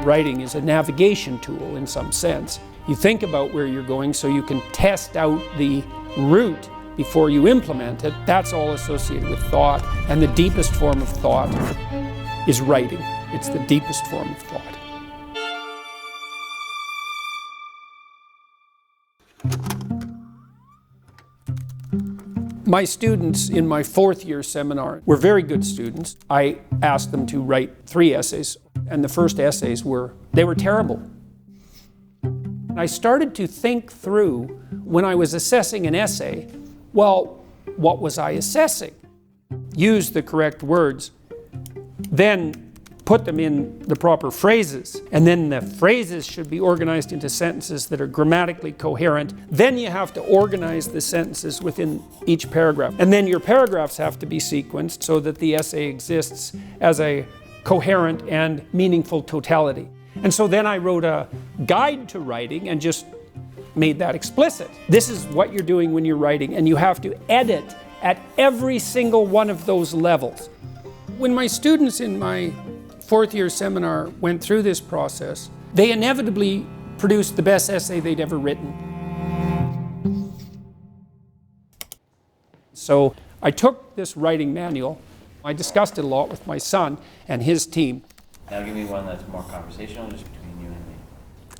writing is a navigation tool in some sense. You think about where you're going so you can test out the route before you implement it. That's all associated with thought, and the deepest form of thought is writing. It's the deepest form of thought. My students in my fourth year seminar were very good students. I asked them to write 3 essays, and the first essays were terrible. I started to think through, when I was assessing an essay, well, what was I assessing? Use the correct words, then put them in the proper phrases, and then the phrases should be organized into sentences that are grammatically coherent. Then you have to organize the sentences within each paragraph. And then your paragraphs have to be sequenced so that the essay exists as a coherent and meaningful totality. And so then I wrote a guide to writing and just made that explicit. This is what you're doing when you're writing, and you have to edit at every single one of those levels. When my students in my fourth year seminar went through this process, they inevitably produced the best essay they'd ever written. So I took this writing manual, I discussed it a lot with my son and his team. Now give me one that's more conversational, just between you and me.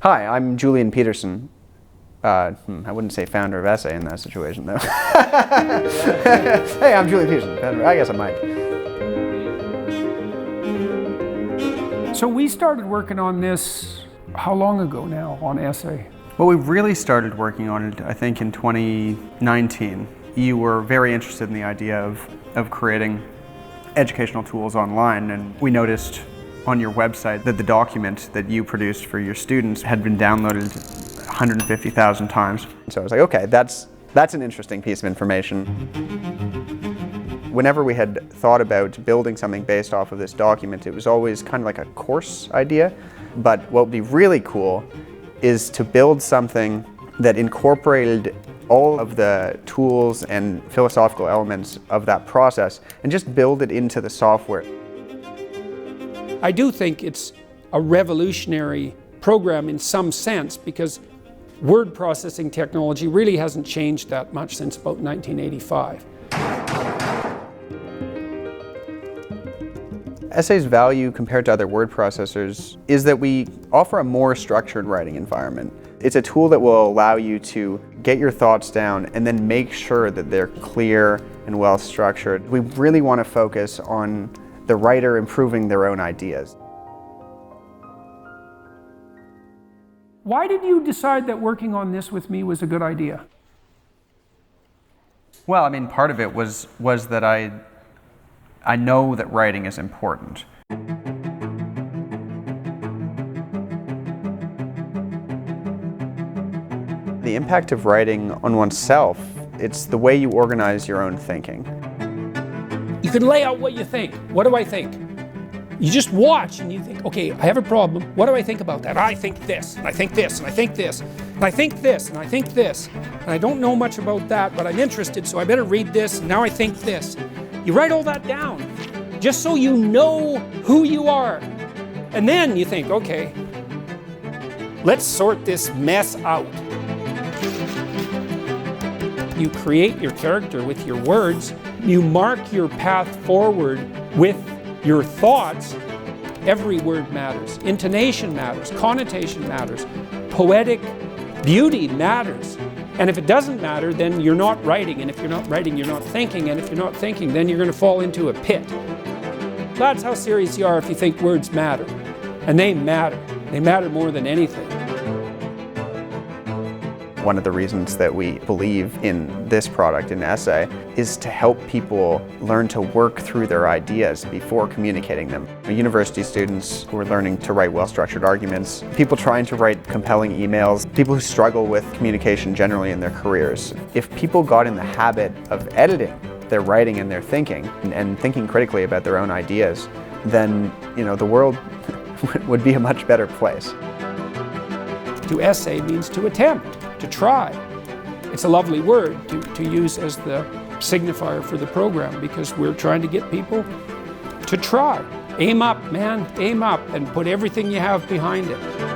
Hi, I'm Julian Peterson. I wouldn't say founder of Essay in that situation, though. Hey, I'm Julian Peterson, founder. I guess I might. So we started working on this, how long ago now, on Essay? Well, we really started working on it, I think, in 2019. You were very interested in the idea of creating educational tools online, and we noticed on your website that the document that you produced for your students had been downloaded 150,000 times. So I was like, okay, that's an interesting piece of information. Whenever we had thought about building something based off of this document, it was always kind of like a course idea. But what would be really cool is to build something that incorporated all of the tools and philosophical elements of that process and just build it into the software. I do think it's a revolutionary program in some sense, because word processing technology really hasn't changed that much since about 1985. Essay's value compared to other word processors is that we offer a more structured writing environment. It's a tool that will allow you to get your thoughts down and then make sure that they're clear and well structured. We really want to focus on the writer improving their own ideas. Why did you decide that working on this with me was a good idea? Well, I mean, part of it was that I know that writing is important. The impact of writing on oneself, it's the way you organize your own thinking. You can lay out what you think. What do I think? You just watch and you think, okay, I have a problem. What do I think about that? I think this, and I think this, and I think this, and I think this, and I think this. And I don't know much about that, but I'm interested, so I better read this, and now I think this. You write all that down, just so you know who you are. And then you think, okay, let's sort this mess out. You create your character with your words. You mark your path forward with your thoughts. Every word matters. Intonation matters. Connotation matters. Poetic beauty matters. And if it doesn't matter, then you're not writing. And if you're not writing, you're not thinking. And if you're not thinking, then you're going to fall into a pit. That's how serious you are if you think words matter. And they matter. They matter more than anything. One of the reasons that we believe in this product, in Essay, is to help people learn to work through their ideas before communicating them. University students who are learning to write well-structured arguments, people trying to write compelling emails, people who struggle with communication generally in their careers. If people got in the habit of editing their writing and their thinking, and thinking critically about their own ideas, then the world would be a much better place. To essay means to attempt, to try. It's a lovely word to use as the signifier for the program, because we're trying to get people to try. Aim up, man, aim up, and put everything you have behind it.